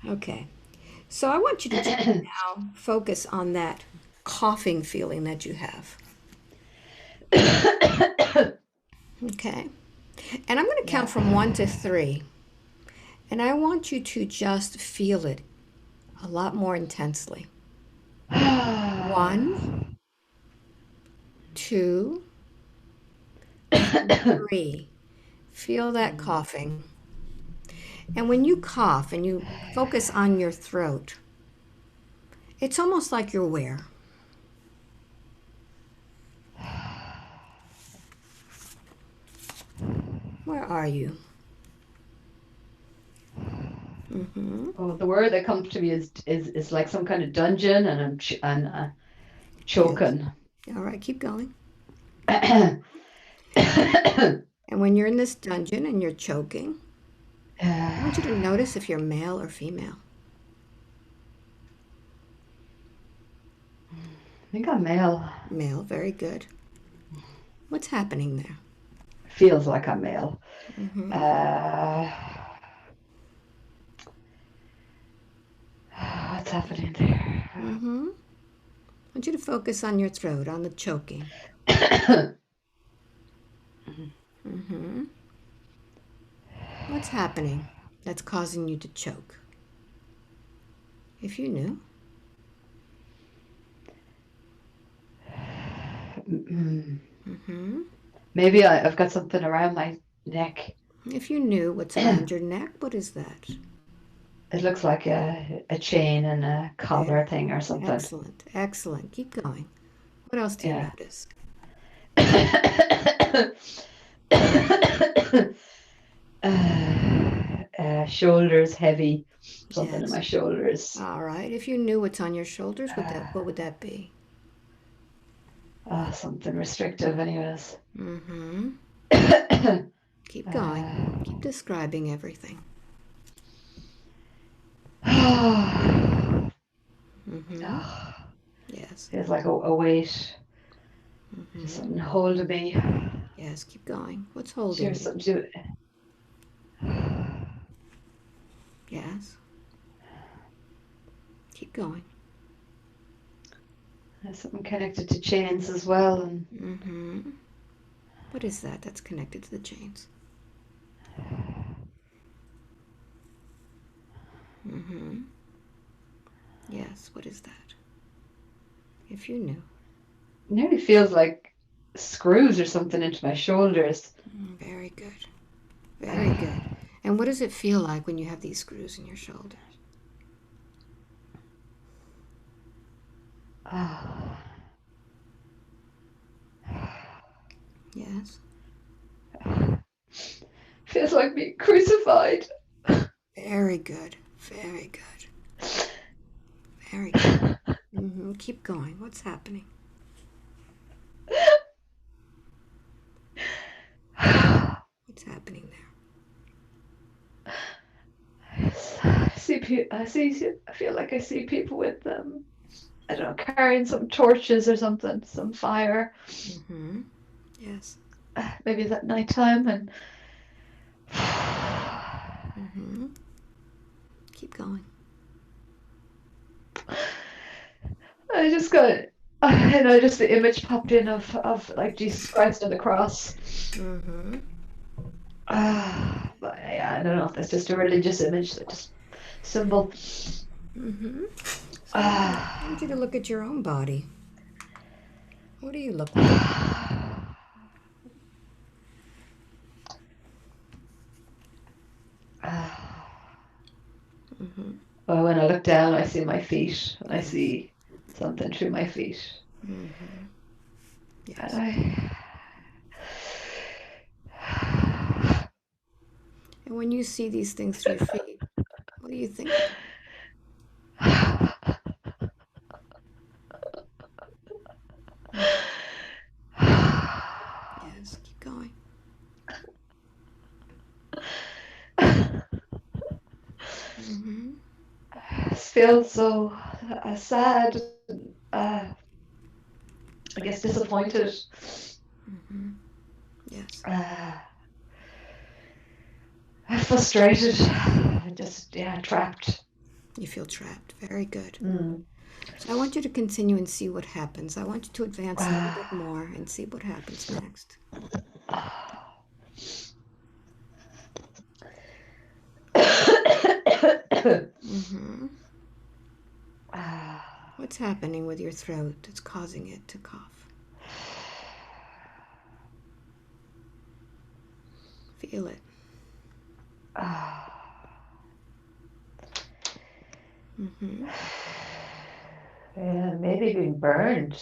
Okay. So I want you to just now focus on that coughing feeling that you have. Okay. And I'm going to count Yeah. from 1 to 3. And I want you to just feel it a lot more intensely. 1, 2, and 3. Feel that coughing. And when you cough and you focus on your throat, it's almost like you're where? Where are you? Mm-hmm. Oh, the word that comes to me is like some kind of dungeon, and Yes. choking. All right, keep going. And when you're in this dungeon and you're choking, I want you to I notice if you're male or female. think I'm male. Male, very good. What's happening there? Feels like I'm male. Mm-hmm. Uh, what's happening there? Mm-hmm. I want you to focus on your throat, on the choking. Mm-hmm. What's happening that's causing you to choke? If you knew. Mm-hmm. Maybe I've got something around my neck. If you knew what's around It your neck, what is that? looks like a chain and a There. collar thing or something. Excellent. Excellent. Keep going. What else do you Yeah. notice? Shoulders heavy. Something in Yes. my shoulders. All right. If you knew what's on your shoulders, what would that be? Something restrictive, anyways. Mm-hmm. uh, Keep going. Keep describing everything. oh, Mm-hmm. Yes. feels like a weight. Just Mm-hmm. something holding me. Yes. Keep going. What's holding Sure, you? something to Yes. Keep going. There's something connected to chains as well, and Mm-hmm. What is that that's connected to the chains? Mm-hmm. Yes. What is that? If you knew. it nearly feels like screws or something into my shoulders. Very good. Very good. And what does it feel like when you have these screws in your shoulders? Oh, Yes. feels like being crucified. Very good. Very good. Very good. Mm-hmm. Keep going. What's happening? What's happening there? I feel like I see people with I don't know, carrying some torches or something, some fire. Mm-hmm. Yes. Maybe it's at nighttime, and Mm-hmm. Keep going. I just got, just the image popped in of like Jesus Christ on the cross. Mm-hmm. But yeah, I don't know if that's just a religious image, that just symbol. Mm-hmm. So I want you to Ah, look at your own body. What do you look like? Mm-hmm. well, when I look down, I see my feet, and I Yes. see something through my feet. Mm-hmm. And Yes. I, And when you see these things through your feet, what do you think about? Mm. Yes. Keep going. Mm-hmm. feel so sad, I guess disappointed, Mm-hmm. Yes. uh, frustrated, just, yeah, trapped. You feel trapped. Very good. Mm. So I want you to continue and see what happens. I want you to advance a little bit more and see what happens next. Mm-hmm. What's happening with your throat that's causing it to cough? Feel it. Mm-hmm. Yeah, maybe being burned,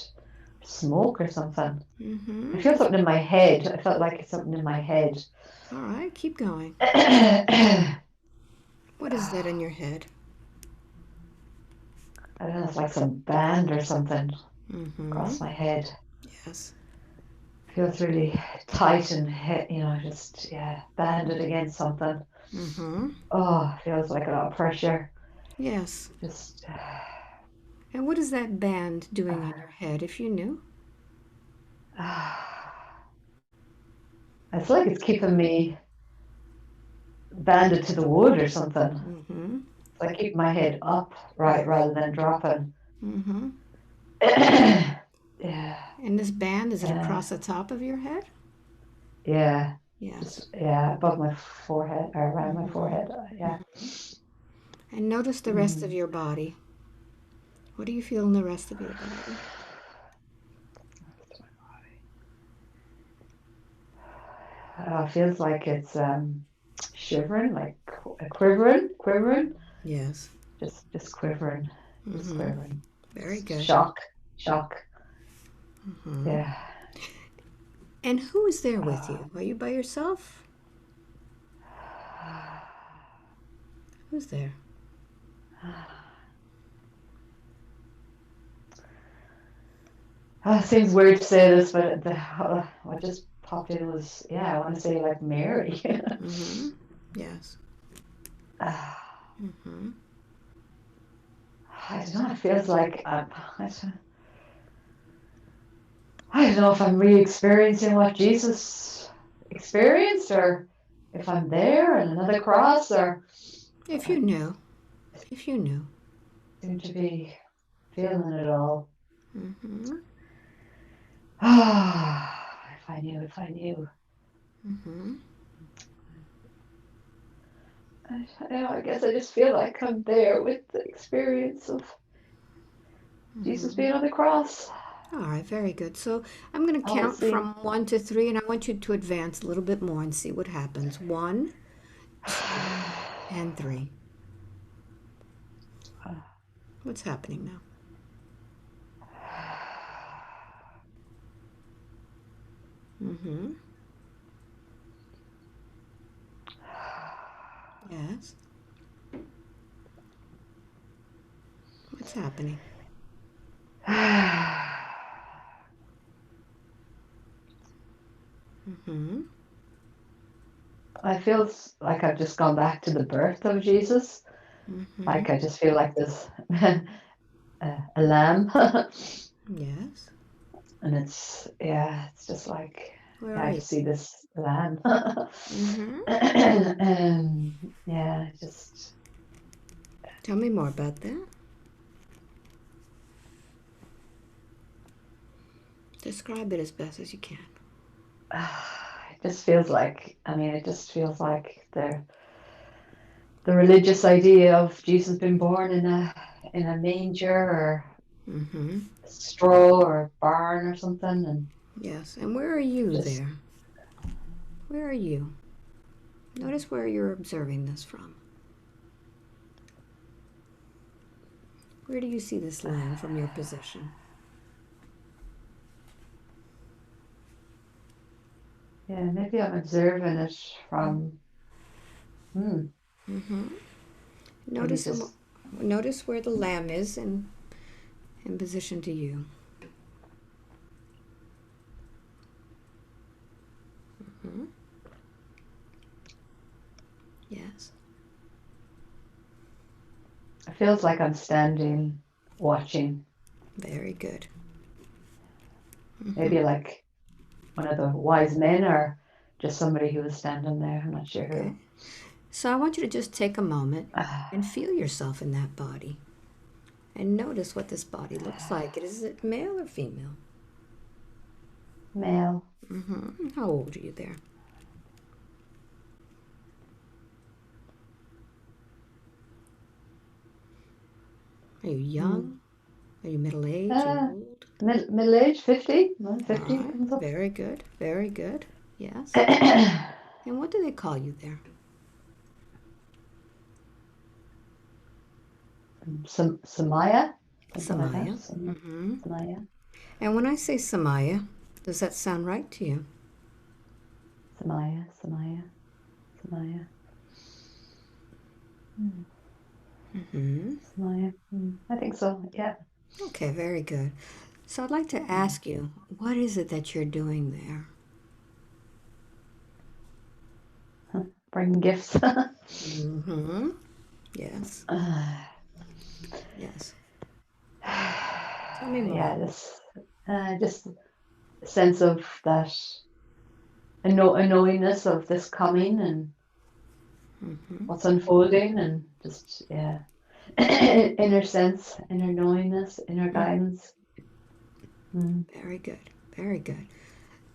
smoke or something. I Mm-hmm. feel something in my head. I felt like it's something in my head. All right, keep going. I What is that in your head? don't know, it's like some band or something Mm-hmm. across my head. Yes. Feels really tight and just banded against something. Mm-hmm. Oh, feels like a lot of pressure. Yes. Just And what is that band doing on your head, if you knew? I feel like it's keeping me banded to the wood or something. Mm-hmm. It's like keeping my head up, right, Yes. rather than dropping. Mm-hmm. Yeah, And this band, is it yeah, across the top of your head? yeah. Yes. Just above my forehead or around my Mm-hmm. forehead. Yeah. Mm-hmm. And notice the rest of Mm. your body. What do you feel in the rest of your body? Feels like it's shivering, like quivering, Yes. just quivering, just Mm-hmm. quivering. Very Just good. shock. Mm-hmm. Yeah. And who is there with Uh, you? Are you by yourself? Who's there? seems weird to say this, but what just popped in was, I want to say like Mary. Mm-hmm. Yes. uh, Mm-hmm. I don't know. It feels like I don't know if I'm re-experiencing what Jesus experienced, or if I'm there in another cross, or If I you knew. If you knew. seem to be feeling it all. Mm-hmm. If I knew, if I knew. Mm-hmm. I guess I just feel like I'm there with the experience of Jesus Mm-hmm. being on the cross. All right, very good. So I'm going to All it count from seemed. 1 to 3, and I want you to advance a little bit more and see what happens. 1, 2, and 3. What's happening now? Mm-hmm. Yes. What's happening? Mm-hmm. I feel like I've just gone back to the birth of Jesus. Mm-hmm. Like I just feel like this a lamb. Yes. And it's just like, Where are I you? just see this lamb. Mm-hmm. And just Tell me more about that. Describe it as best as you can. it just feels like, it just feels like the religious idea of Jesus being born in a manger or Mm-hmm. a straw or a barn or something, and Yes. And where are you just there? Where are you? Notice where you're observing this from. Where do you see this lamb from your position? maybe I'm observing it from Mm-hmm. maybe Notice just notice where the lamb is in position to you. Hmm. Yes. it feels like I'm standing watching, Very good. Hmm. maybe like one of the wise men or just somebody who was standing there. I'm not sure Okay. who. So I want you to just take a moment and feel yourself in that body and notice what this body looks like. Is it male or female? Male. How old are you there? Are you young? Are you middle age? Are you old? Middle age, 50. All 50 right. comes up. Very good. Very good. Yes. And what do they call you there? Sumiya, something like that. Samaya. Mm-hmm. Sumiya. And when I say Samaya, does that sound right to you? Sumiya, Sumiya, Sumiya. Mm-hmm. Sumiya. I think so, yeah. Okay, very good. So I'd like to ask you, what is it that you're doing there? Bring gifts. Mm-hmm. Yes. Yes. Tell me more. Yeah, this just a sense of that a knowingness of this coming and Mm-hmm. what's unfolding and just inner sense, inner knowingness, inner guidance. Very good. Very good.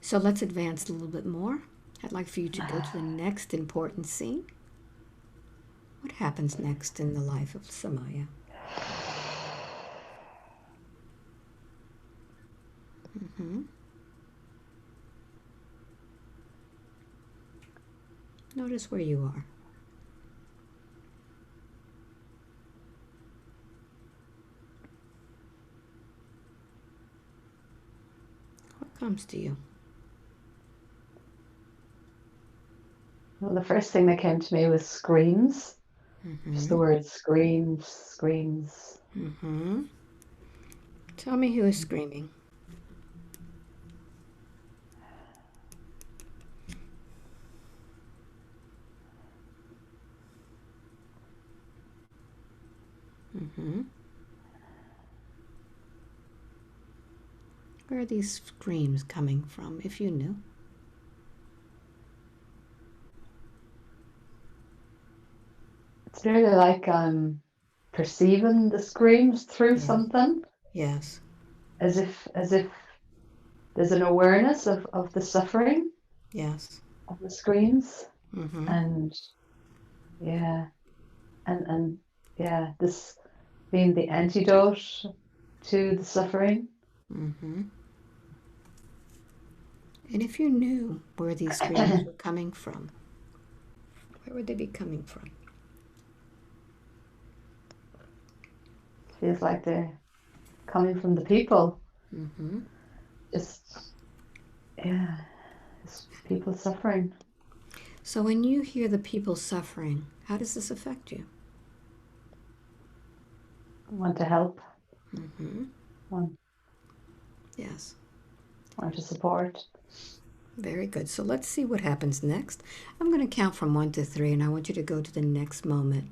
So let's advance a little bit more. I'd like for you to go to the next important scene. What happens next in the life of Samaya? Mm-hmm. Notice where you are. What comes to you? Well, the first thing that came to me was screams. Just Mm-hmm. the word screams, screams. Mm-hmm. Tell me who is screaming. Mm-hmm. Where are these screams coming from, if you knew? It's really like I'm perceiving the screams through Yeah. something, Yes. as if there's an awareness of the suffering Yes. of the screams, Mm-hmm. and yeah, and yeah, this being the antidote to the suffering. Mm-hmm. And if you knew where these screams were coming from, where would they be coming from? Feels like they're coming from the people. Mm-hmm. Just yeah, just people suffering. So when you hear the people suffering, how does this affect you? Want to help, Mm-hmm. want Yes. want to support. Very good. So let's see what happens next. I'm going to count from 1 to 3, and I want you to go to the next moment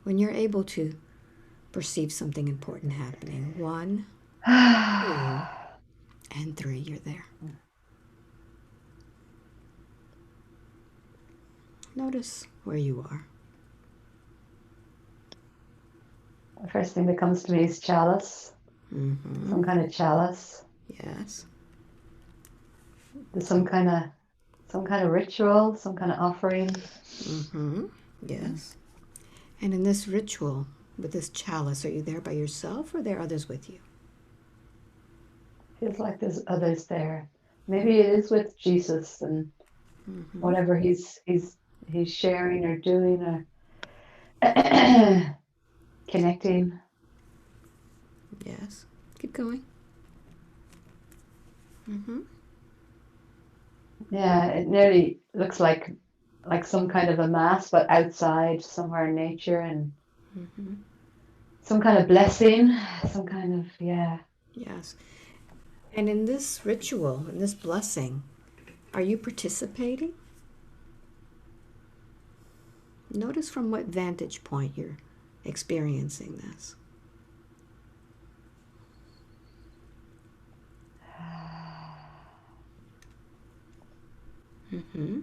when you're able to perceive something important happening. 1, 2, and 3. You're there. Notice where you are. The first thing that comes to me is chalice, Mm-hmm. some kind of chalice. Yes. There's So, some kind of ritual, some kind of offering. mm-hmm. Yes. And in this ritual, with this chalice, are you there by yourself or are there others with you? Feels like there's others there. Maybe it is with Jesus and Mm-hmm. whatever he's sharing or doing or connecting. Yes. Keep going. Mm-hmm. Yeah, it nearly looks like some kind of a mass, but outside somewhere in nature, and Mm-hmm. some kind of blessing, some kind of Yes. And in this ritual, in this blessing, are you participating? Notice from what vantage point you're experiencing this. Mm-hmm.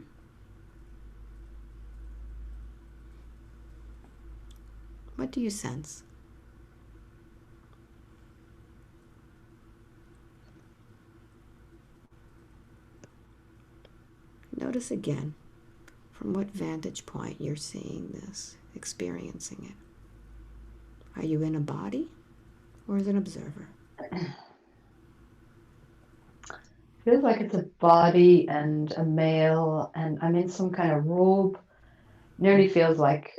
What do you sense? Notice again from what vantage point you're seeing this, experiencing it. Are you in a body or as an observer? Feels like it's a body and a male, and I'm in some kind of robe. Nearly feels like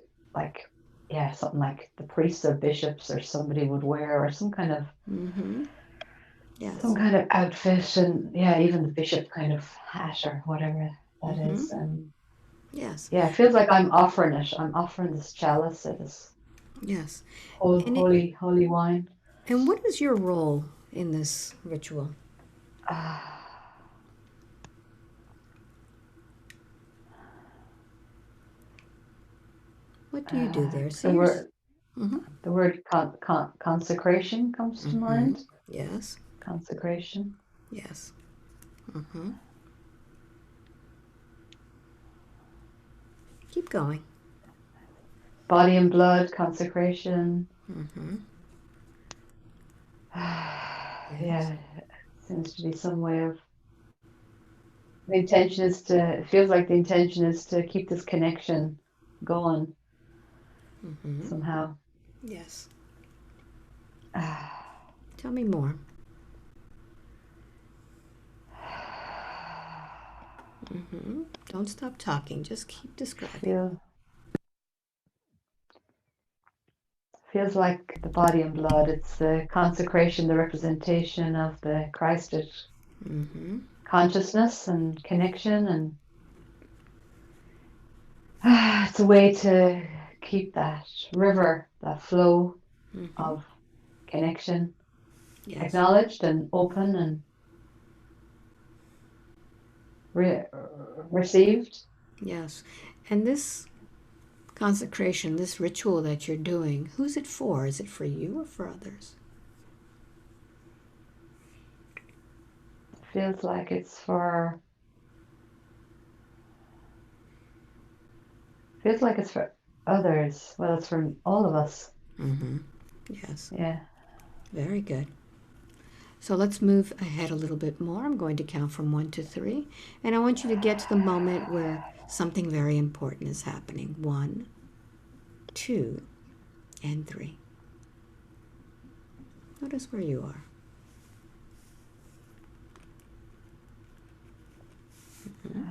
yeah, something like the priests or bishops or somebody would wear, or Mm-hmm. some Yes. kind of outfit, and yeah, even the bishop kind of hat or whatever that Mm-hmm. is. And Yes. yeah, it feels like I'm offering it. I'm offering this chalice, this Yes. holy wine. And what is your role in this ritual? Ah, What do you do there? the See your. word Mm-hmm. the word consecration comes to Mm-hmm. mind. Yes. Consecration. Yes. Mm-hmm. Keep going. Body and blood consecration. Mm-hmm. Yes. Yeah, seems to be some way of the intention is to, it feels like the intention is to keep this connection going Mm-hmm. somehow. Yes. Ah, Tell me more. Mm-hmm. Don't stop talking. Just keep describing. feel feels like the body and blood. It's the consecration, the representation of the Christed Mm-hmm. consciousness and connection, and it's a way to keep that river, that flow Mm-hmm. of connection Yes. acknowledged and open and re- received. Yes. And this consecration, this ritual that you're doing, who's it for? Is it for you or for others? Feels like it's for feels like it's for others. Well, it's for all of us. Mm-hmm. Yes. Yeah. Very good. So let's move ahead a little bit more. I'm going to count from 1 to 3, and I want you to get to the moment where something very important is happening. 1, 2, and 3. Notice where you are. Mm-hmm.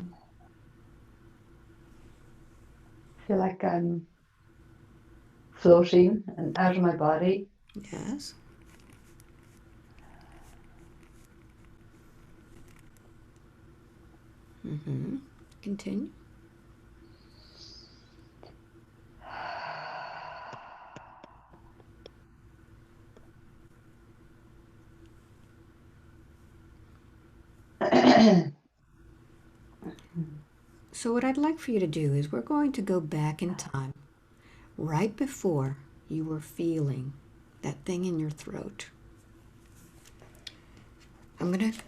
Feel like I'm floating and out of my body. Yes. Mm-hmm. Continue. So what I'd like for you to do is we're going to go back in time, right before you were feeling that thing in your throat. I'm going to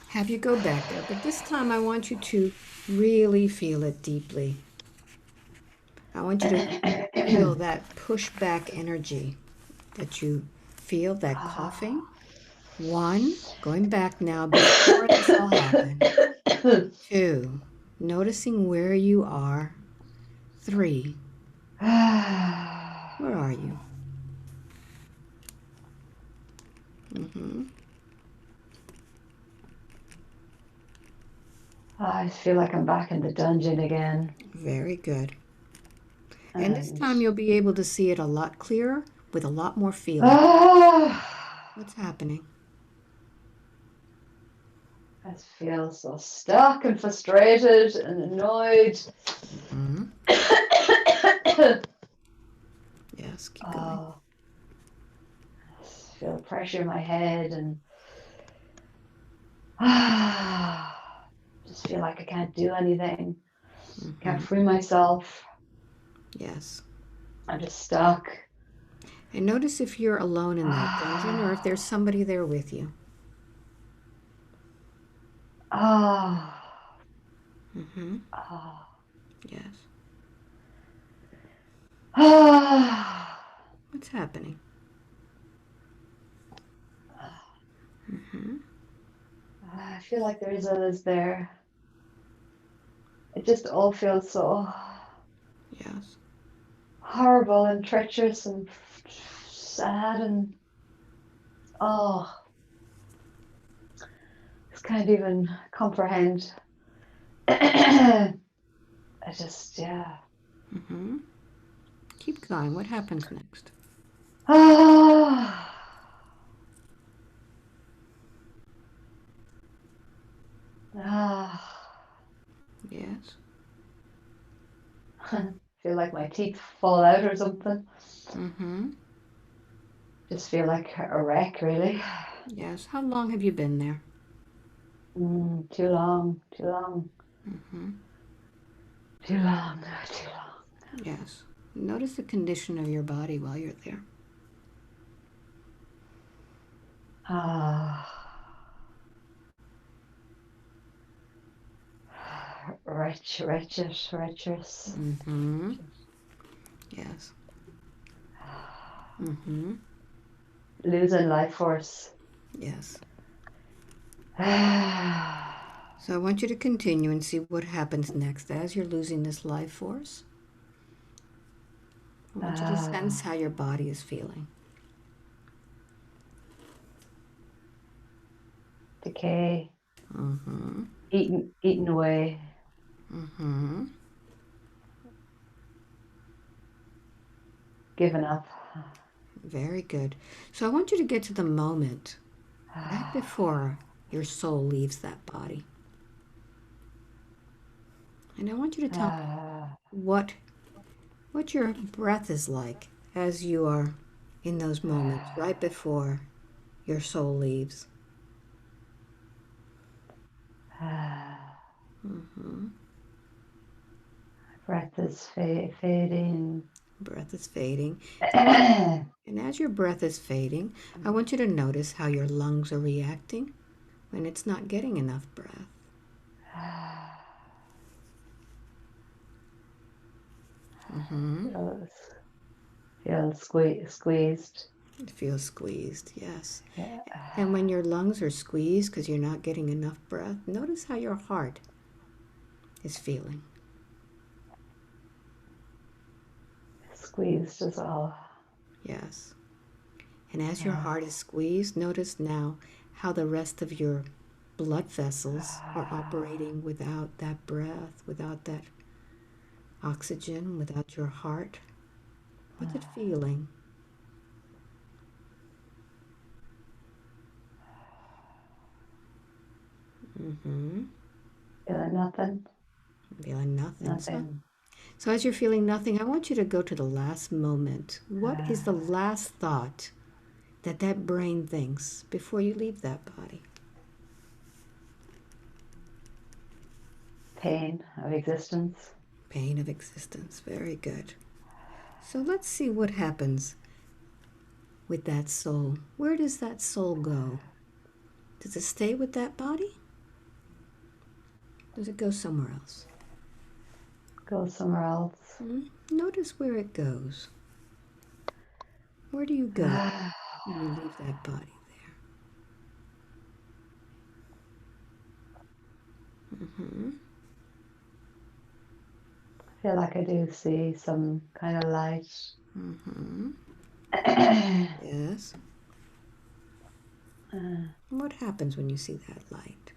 have you go back there, but this time I want you to really feel it deeply. I want you to feel that pushback energy that you feel, that coughing. 1, going back now before this all happened. 2, noticing where you are. 3, where are you? Mm-hmm. I feel like I'm back in the dungeon again. Very good. And this And time you'll be able to see it a lot clearer with a lot more feeling. ah, What's happening? I feel so stuck and frustrated and annoyed. Mm-hmm. Yes, keep going. Oh, I feel pressure in my head and just feel like I can't do anything. Can't Mm-hmm. free myself. Yes. I'm just stuck. And notice if you're alone in that dungeon or if Ah, there's somebody there with you. ah, Mm-hmm. ah, Yes. ah. happening? Mm-hmm. I feel like there is others there. It just all feels so Yes. horrible and treacherous and sad and oh, I can't even comprehend. I just, yeah. Mm-hmm. Keep going. What happens next? Ah, ah. Yes. Feel like my teeth fall out or something. Mm-hmm. Just feel like a wreck, really. Yes. How long have you been there? Too long, too long, Mm-hmm. too long, too long. Yes. Notice the condition of your body while you're there. Ah, wretches. Mm-hmm. Yes. Mm-hmm. Losing life force. Yes. Ah, So I want you to continue and see what happens next as you're losing this life force. I want you to sense how your body is feeling. decay, Mm-hmm. eaten away. Mm-hmm. Given up. Very good. So I want you to get to the moment right before your soul leaves that body. And I want you to tell me Ah, what your breath is like as you are in those moments right before your soul leaves. ah. Mm-hmm. Breath is fading. Breath is fading. Ah, And as your breath is fading, I want you to notice how your lungs are reacting when it's not getting enough breath. Mm-hmm. feels squeezed. It feels squeezed, yes. Yeah. And when your lungs are squeezed because you're not getting enough breath, notice how your heart is feeling. Squeezed as well. Yes. And as your heart is squeezed, notice now how the rest of your blood vessels are operating without that breath, without that oxygen, without your heart. What's it feeling? Mm-hmm. Feeling nothing. Feeling nothing. Nothing. So as you're feeling nothing, I want you to go to the last moment. What is the last thought that brain thinks before you leave that body? Pain of existence. Pain of existence. Very good. So let's see what happens with that soul. Where does that soul go? Does it stay with that body? Does it go somewhere else? Go somewhere else. Notice where it goes. Where do you go when you leave that body there? Mm-hmm. I feel like I do see some kind of light. Mm-hmm. Yes. What happens when you see that light?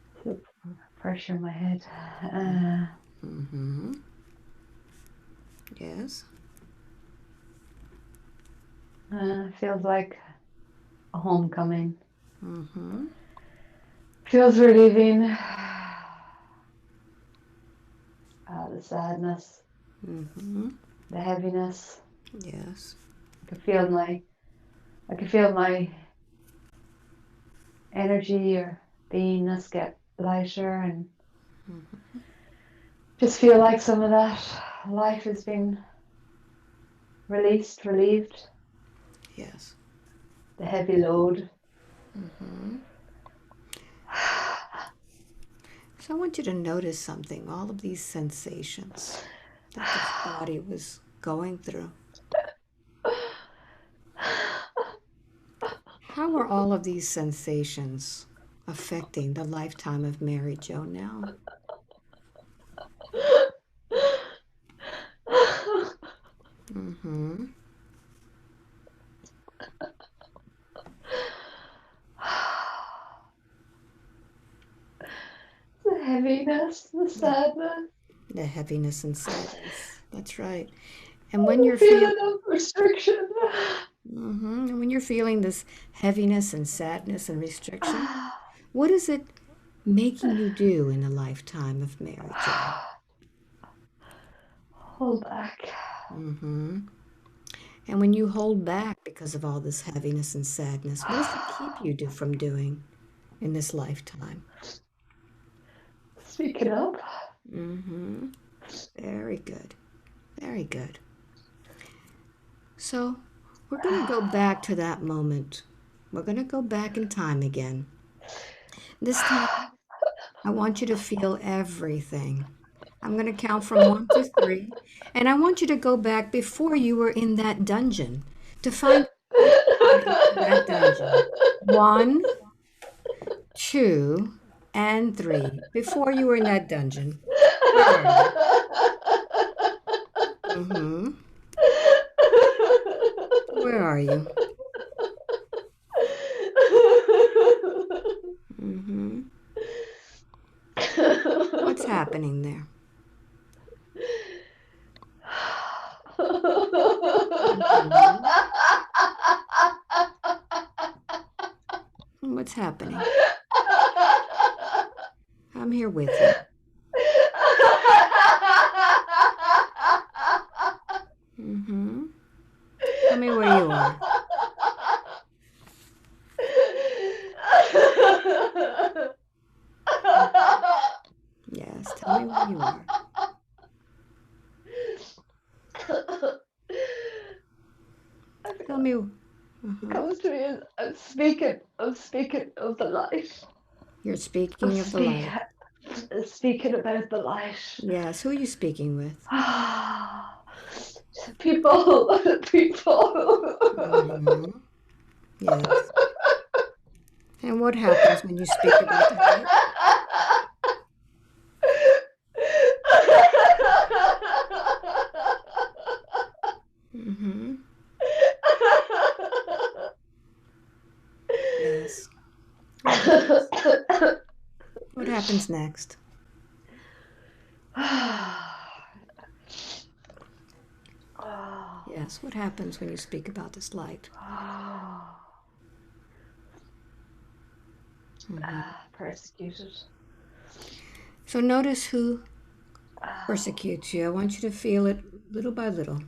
Pressure in my head. Mm-hmm. Yes. Feels like a homecoming. Mm-hmm. Feels relieving. The sadness, Mm-hmm. the heaviness. Yes. I can feel my energy or beingness get lighter and just feel like some of that life has been released, relieved, Yes. the heavy load. Mm-hmm. So I want you to notice something, all of these sensations that this body was going through. How are all of these sensations affecting the lifetime of Mary Jo now? Mm-hmm. The heaviness, the The, sadness, the heaviness and sadness. That's right. And when the you're feeling, feeling of restriction. and when you're feeling this heaviness and sadness and restriction, what is it making you do in a lifetime of Mary Jo? Hold back. Mm-hmm. And when you hold back because of all this heaviness and sadness, what does it keep you from doing in this lifetime? Speaking up. Mm-hmm. Very good. Very good. So we're going to go back to that moment. We're going to go back in time again. This time, I want you to feel everything. I'm going to count from 1 to 3, and I want you to go back before you were in that dungeon to find how you got into that dungeon. 1, 2, and 3. Before you were in that dungeon, where are you? Mm-hmm. Where are you? Mm-hmm. What's happening there? Mm-hmm. What's happening? I'm here with you. Mm-hmm. Tell me where you are. Yes, tell me where you are. Tell me. Uh-huh. Comes to me as I'm speaking of the light. You're I'm speaking of the light. speaking about the light. Yes, who are you speaking with? People, people. Mm-hmm. Yes. And what happens when you speak about the light? Mm-hmm. Yes. What happens? What happens next? Yes, what happens when you speak about this light? Mm-hmm. Persecuted. So notice who persecutes you. I want you to feel it little by little.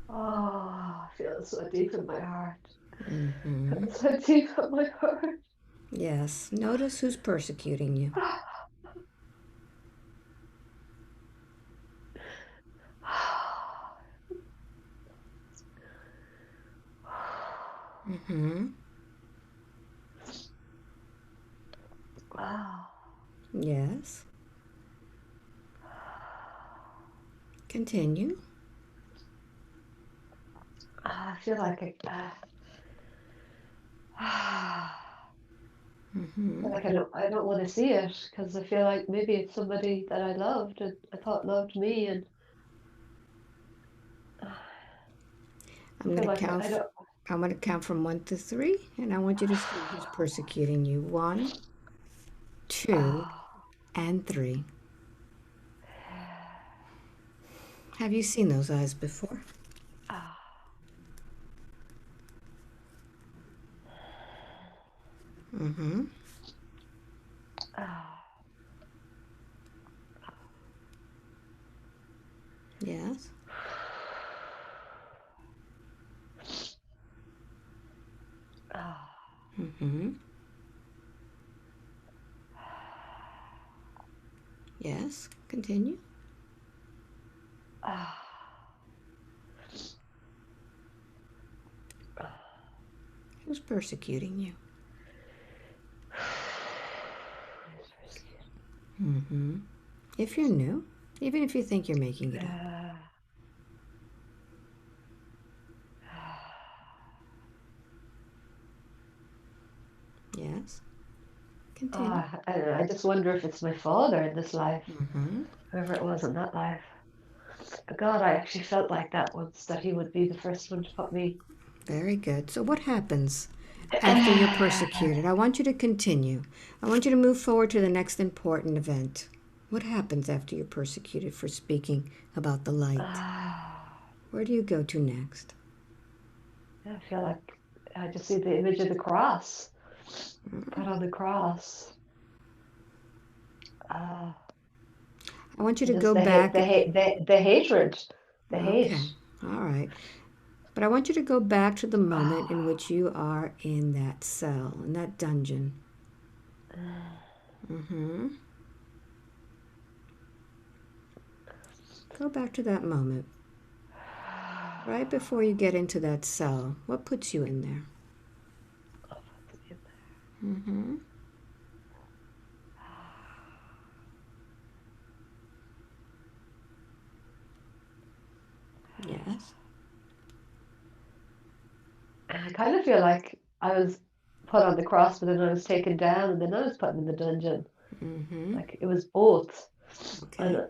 I feel it so deep in my heart. Mm-hmm. So deep in my heart. Yes, notice who's persecuting you. Mm-hmm. Wow. Yes. Continue. I feel like Mm-hmm. like I don't want to see it because I feel like maybe it's somebody that I loved and I thought loved me, and I I'm feel gonna like I count. don't. I'm gonna count from 1 to 3, and I want you to see who's persecuting you. 1, 2, and 3. Have you seen those eyes before? Mm-hmm. Yes. Mm-hmm. Yes. Continue. Who's persecuting you? Mm-hmm. If you're new, even if you think you're making it up. Continue. I don't know, I just wonder if it's my father in this life, Mm-hmm. whoever it was in that life. But God, I actually felt like that once, that he would be the first one to put me. Very good. So, what happens after you're persecuted? I want you to continue. I want you to move forward to the next important event. What happens after you're persecuted for speaking about the light? I Where do you go to next? feel like I just see the image of the cross, put on the cross. Uh, I want you to just go back. the hatred, the Okay. hate. All right. But I want you to go back to the moment in which you are in that cell, in that dungeon. Mm-hmm. Go back to that moment. Right before you get into that cell. What puts you in there? Mm-hmm. Yes. I kind of feel like I was put on the cross, but then I was taken down, and then I was put in the dungeon. Mm-hmm. Like it was both, Okay. and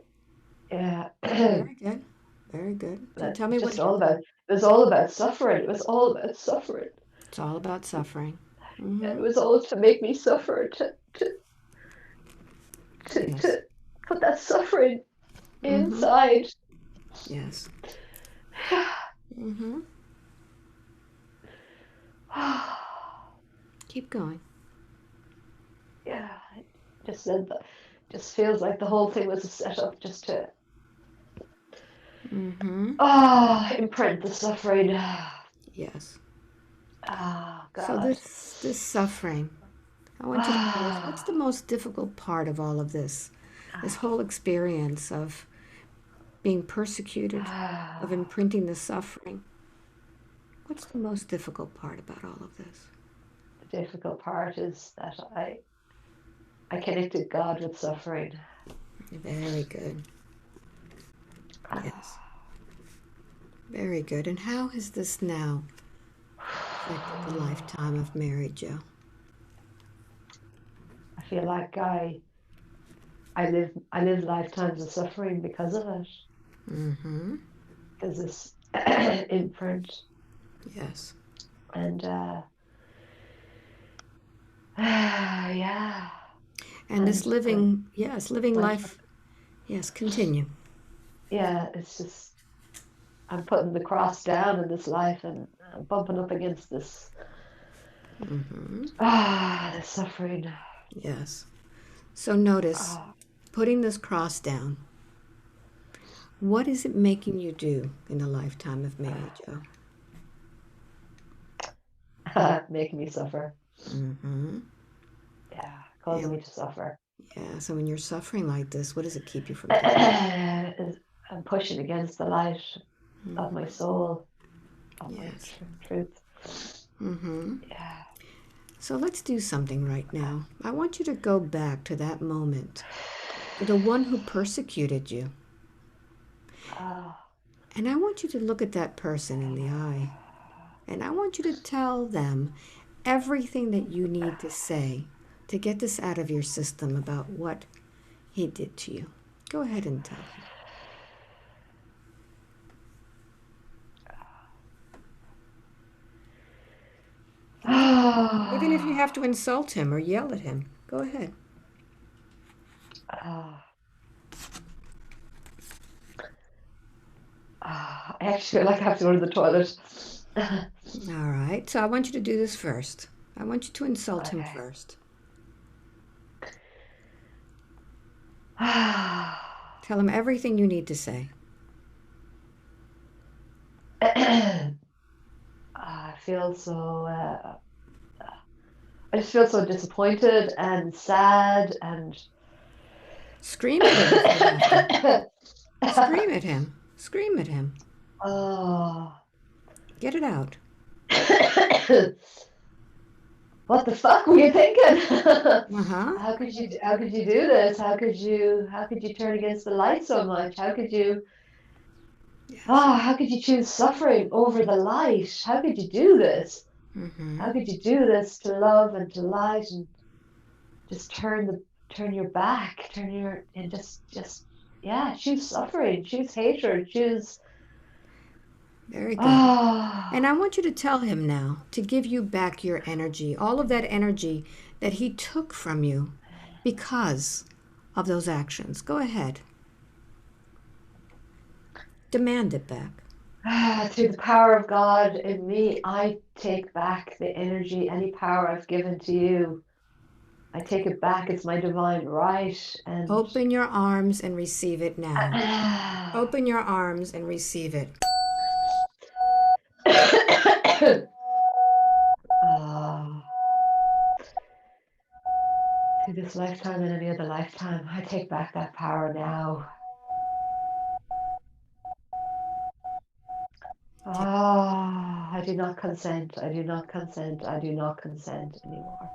yeah, Very good. Very good. So but tell me it's what just all about. It was all about suffering. It was all about suffering. it's all about suffering. It Mm-hmm. was all to make me suffer, Yes. to put that suffering Mm-hmm. inside. Yes. Mm-hmm. Keep going. Yeah, I just said that. Just feels like the whole thing was a setup just to Mm-hmm. imprint the suffering. Yes. So God. this suffering, I want you to notice what's the most difficult part of all of this? This whole experience of being persecuted, of imprinting the suffering. What's the most difficult part about all of this? The difficult part is that I connected God with suffering. Very good. Yes. Very good. And how has this now affected the lifetime of Mary Jo? I feel like I live lifetimes of suffering because of it. Mm-hmm. Because this imprint Yes. and yeah, And this and living, yes, living when life. Yes, continue. yeah, it's just I'm putting the cross down in this life and bumping up against this Mm-hmm. this suffering. Yes. So notice Ah, putting this cross down. What is it making you do in the lifetime of Mary Jo? making me suffer. Mm-hmm. Yeah, causing And me to suffer. yeah, so when you're suffering like this, what does it keep you from doing? I'm pushing against the light of my Mm-hmm. soul, of my Yes. truth. Mm-hmm. Yeah. So let's do something right now. I want you to go back to that moment, to the one who persecuted you. Ah, And I want you to look at that person in the eye. And I want you to tell them everything that you need to say to get this out of your system about what he did to you. Go ahead and tell them. Even if you ah, have to insult him or yell at him, go ahead. ah, I actually feel like I have to go to the toilet. All right. So I want you to do this first. I want you to insult him Okay. first. I Tell him everything you need to say. feel so. I just feel so disappointed and sad and. Scream at him if you have to. Scream at him. Scream at him. Oh. Get it out. What the fuck were you thinking? Uh huh. How could you do this? How could you turn against the light so much? Yes. How could you choose suffering over the light? How could you do this? Mm hmm. How could you do this to love and to light? And just turn your back, and just yeah, choose suffering, choose hatred, choose Very good. And ah. I want you to tell him now to give you back your energy, all of that energy that he took from you because of those actions. Go ahead. Demand it back. Through the power of God in me, I take back the energy, any power I've given to you. I take it back. It's my divine right. And Open your arms and receive it now. Open your arms and receive it. through this lifetime and any other lifetime, I take back that power now. I do not consent. I do not consent. I do not consent anymore.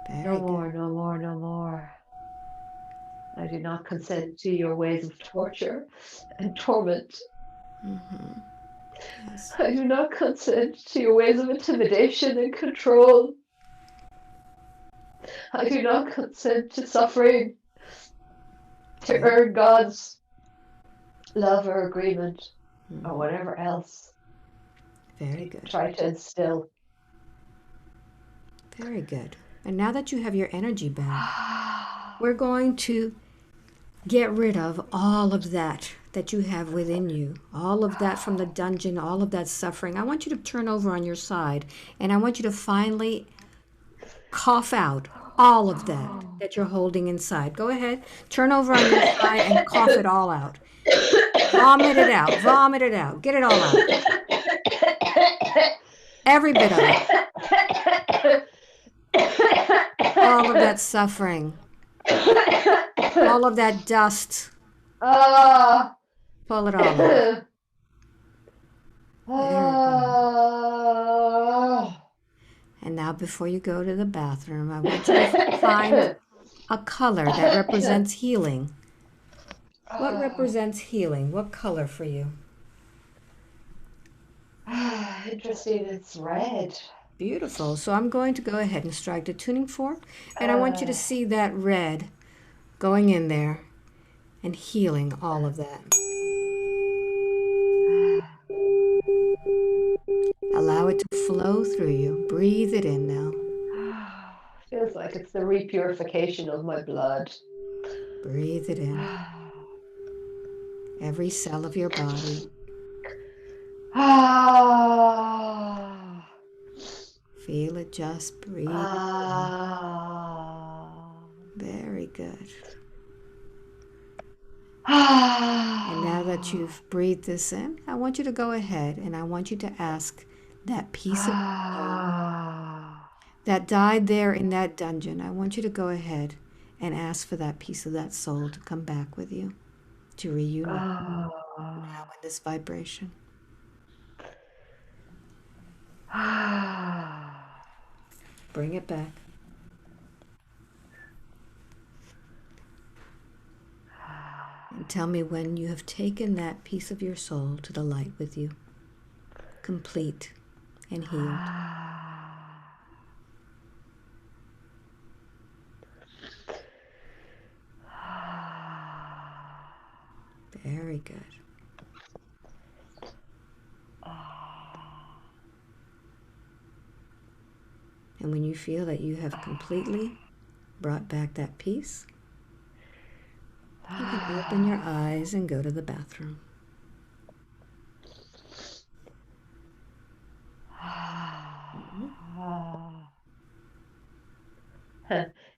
No Very good. more, no more, no more. I do not consent to your ways of torture and torment. Yes. I do not consent to your ways of intimidation and control. I do not consent to suffering to Very, earn God's love or agreement or whatever else very they good. try to instill. Very good. And now that you have your energy back, we're going to get rid of all of that you have within you, all of that from the dungeon, all of that suffering. I want you to turn over on your side and I want you to finally cough out all of that you're holding inside. Go ahead, turn over on your side and cough it all out. Vomit it out, vomit it out, get it all out. Every bit of it, all of that suffering, all of that dust. Ah. Pull it all out. Very good. Ah. And now, before you go to the bathroom, I want you to find a color that represents healing. What represents healing? What color for you? Interesting, it's red. Beautiful. So I'm going to go ahead and strike the tuning fork, and I want you to Uh, see that red going in there and healing all of that. Allow it to flow through you. Breathe it in now. feels like it's the repurification of my blood. Breathe it in. Every cell of your body. Ah. Feel it just breathe. Ah. Very good. And now that Ah. you've breathed this in, I want you to go ahead and I want you to ask that piece of soul Ah. that died there in that dungeon. I want you to go ahead and ask for that piece of that soul to come back with you, to reunite now Ah. in this vibration. Ah. Bring it back and tell me when you have taken that piece of your soul to the light with you, complete and healed. Very good. And when you feel that you have completely brought back that peace, you can open your eyes and go to the bathroom.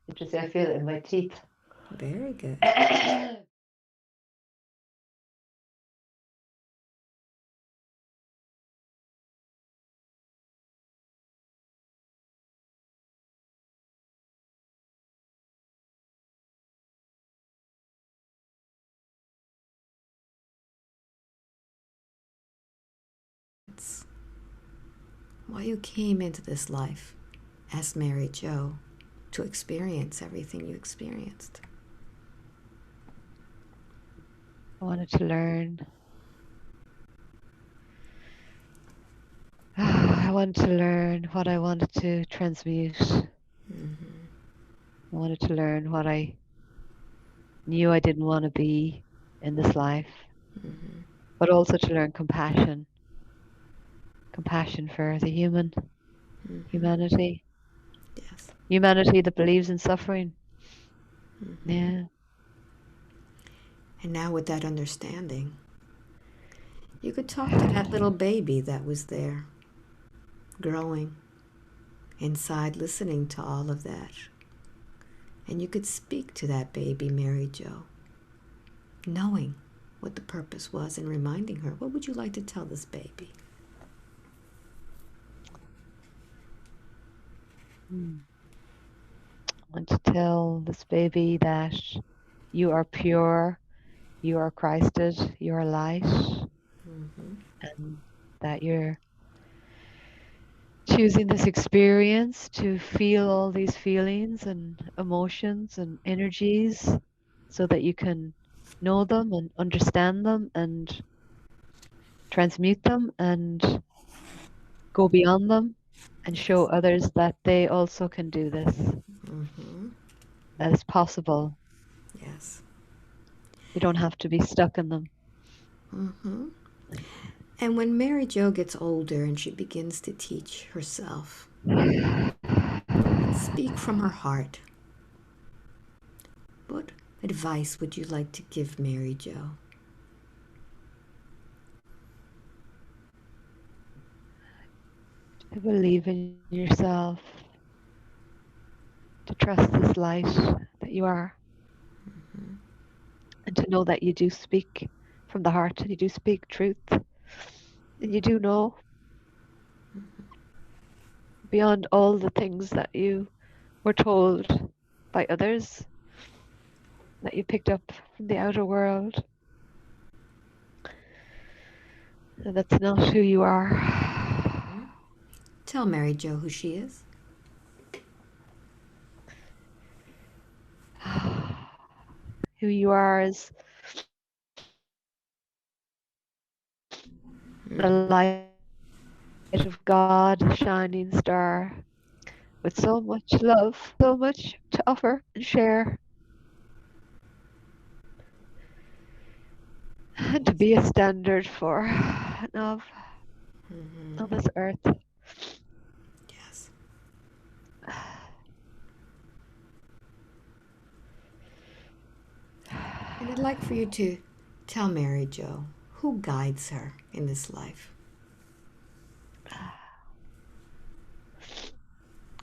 Interesting. I feel it in my teeth. Very good. It's why you came into this life as Mary Jo, to experience everything you experienced. I wanted to learn. I wanted to learn what I wanted to transmute. Mm-hmm. I wanted to learn what I knew I didn't want to be in this life, but also to learn compassion, compassion for the humanity, Yes. humanity that believes in suffering. Yeah. And now, with that understanding, you could talk to that little baby that was there, growing inside, listening to all of that. And you could speak to that baby, Mary Jo, knowing what the purpose was and reminding her, what would you like to tell this baby? Hmm. I want to tell this baby that you are pure, you are Christed, you are light, Mm-hmm. and that you're choosing this experience to feel all these feelings and emotions and energies so that you can know them and understand them and transmute them and go beyond them and show Yes. others that they also can do this, Mm-hmm. that it's possible. Yes. You don't have to be stuck in them. Mm-hmm. And when Mary Jo gets older and she begins to teach herself, speak from her heart. What advice would you like to give Mary Jo? To believe in yourself, to trust this light that you are, and to know that you do speak from the heart and you do speak truth and you do know beyond all the things that you were told by others that you picked up from the outer world. And that's not who you are. Tell Mary Jo who she is. Who you are is the Mm-hmm. light of God, a shining star, with so much love, so much to offer and share, and to be a standard for love on Mm-hmm. this earth. Yes. And I'd like for you to tell Mary Jo who guides her in this life.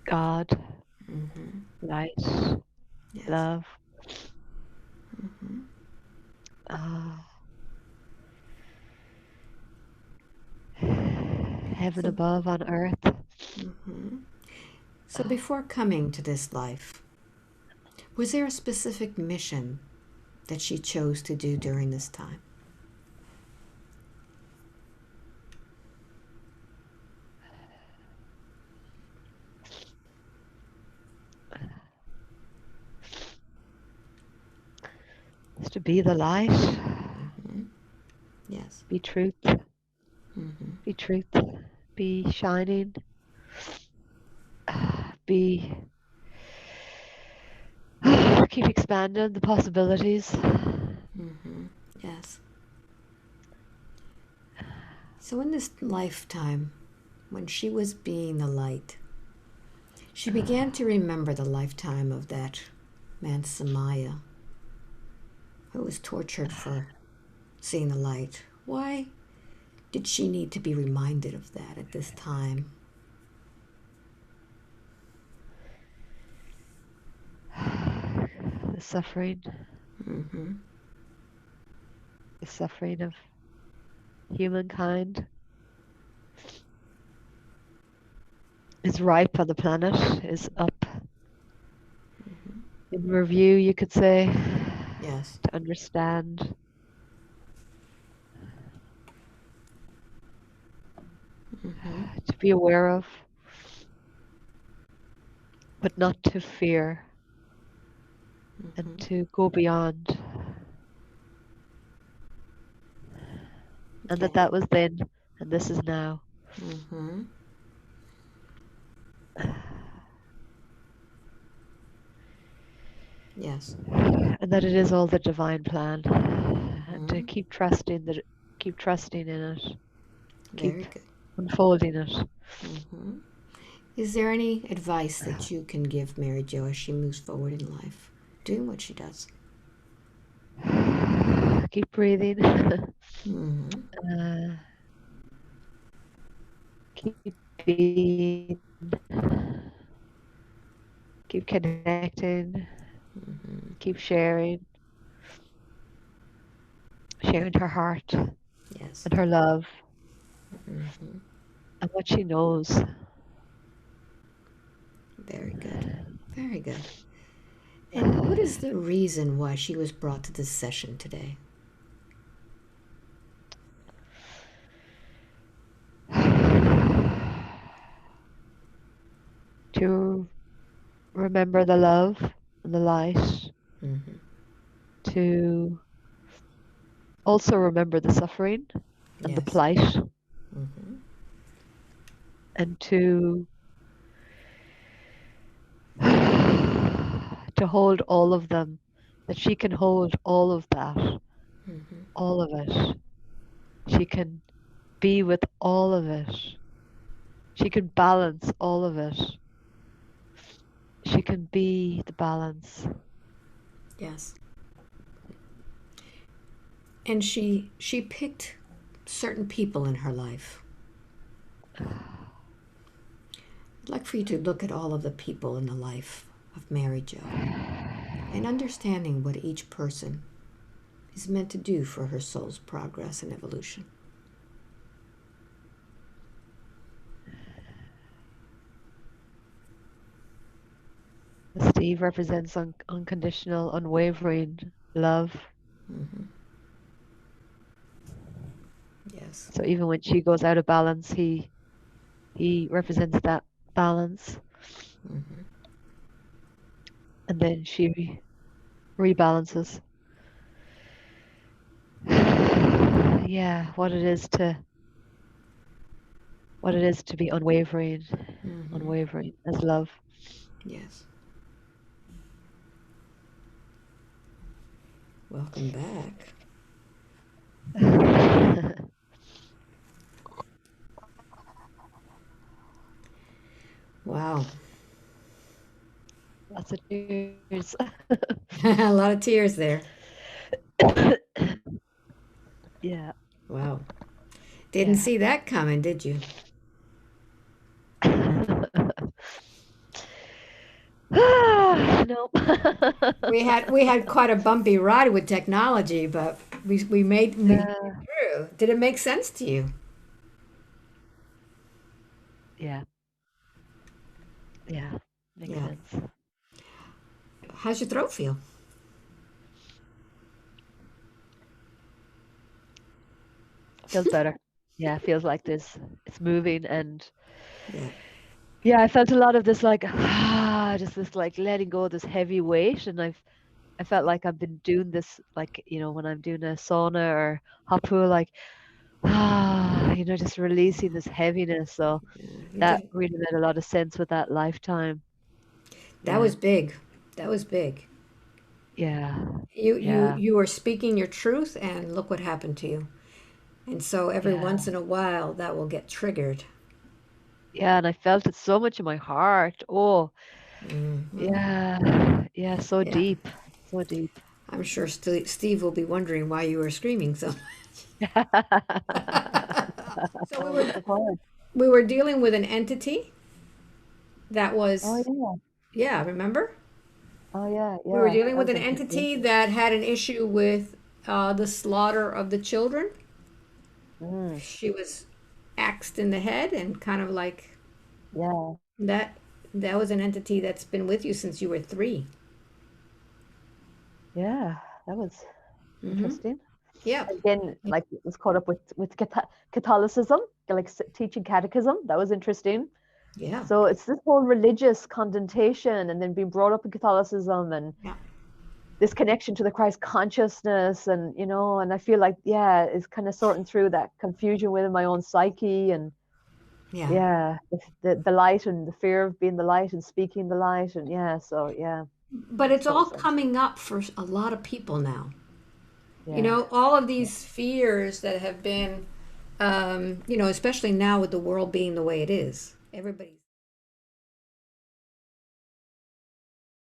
God, Mm-hmm. light, Yes. love, Mm-hmm. uh, heaven So, above on earth. mm-hmm. So before coming to this life, was there a specific mission that she chose to do during this time? Is to be the light, Mm-hmm. Yes. be truth, Mm-hmm. be truth, be shining, be keep expanding the possibilities. Mm-hmm. Yes. So in this lifetime, when she was being the light, she began to remember the lifetime of that man Sumiya, who was tortured for seeing the light. Why did she need to be reminded of that at this time? The suffering, Mm-hmm. the suffering of humankind is ripe on the planet, is up in review, you could say, Yes. to understand, Mm-hmm. to be aware of, but not to fear, and Mm-hmm. to go beyond. And Yeah. that was then, and this is now. Mm-hmm. Yes. and that it is all the divine plan, and to Mhm. keep trusting in it, keep Very good. unfolding it. Mhm. Is there any advice that you can give Mary Jo as she moves forward in life, doing what she does? Keep breathing. Mhm. uh, keep being, keep connecting, Mhm. keep sharing her heart Yes. and her love Mhm. and what she knows. Very good. Very good. And what is the reason why she was brought to this session today? To remember the love and the light, Mhm. to also remember the suffering and the Yes. plight, Mhm. and to hold all of them, that she can hold all of that, Mhm. all of it. She can be with all of it. She can balance all of it. She can be the balance. Yes. And she picked certain people in her life. I'd like for you to look at all of the people in the life of Mary Jo and understanding what each person is meant to do for her soul's progress and evolution. Steve represents unconditional, unwavering love. Mm-hmm. Yes. So even when she goes out of balance, he represents that balance, Mm-hmm. and then she rebalances. Yeah, what it is to be unwavering, Mm-hmm. unwavering as love. Yes. Welcome back. Wow. Lots of tears. A lot of tears there. Yeah. Wow. Didn't Yeah. see that coming, did you? No. We had quite a bumpy ride with technology, but we made Yeah. it through. Did it make sense to you? Yeah. Yeah. Makes Yeah. sense. How's your throat feel? Feels better. Yeah, feels like this. It's moving, and Yeah. yeah, I felt a lot of this like just this like letting go of this heavy weight, and I felt like I've been doing this like, when I'm doing a sauna or hot pool, like just releasing this heaviness. So Yeah. You that did. really made a lot of sense with that lifetime. That Yeah. was big. That was big. Yeah. You Yeah. you were speaking your truth, and look what happened to you. And so every Yeah. once in a while, that will get triggered. Yeah. And I felt it so much in my heart. Oh, Hmm. yeah. Yeah. So Yeah. deep. So deep. I'm sure Steve will be wondering why you were screaming so. So we were Of course. we were dealing with an entity that Oh was, yeah. yeah, remember? Oh yeah. We were Yeah. dealing That with was an interesting. entity that had an issue with the slaughter of the children. Mm, She was axed in the head and kind of like yeah. that. That was an entity that's been with you since you were 3. Yeah. That was Mm-hmm. interesting. Yep. Again, like it was caught up with Catholicism, like teaching catechism. That was interesting. Yeah. So it's this whole religious connotation, and then being brought up in Catholicism, and Yeah. this connection to the Christ consciousness, and and I feel like it's kind of sorting through that confusion within my own psyche, and Yeah. yeah, the light and the fear of being the light and speaking the light, and so yeah. But it's all also. coming up for a lot of people now. You Yeah. know, all of Yeah. these fears that have been, you know, especially now with the world being the way it is, everybody's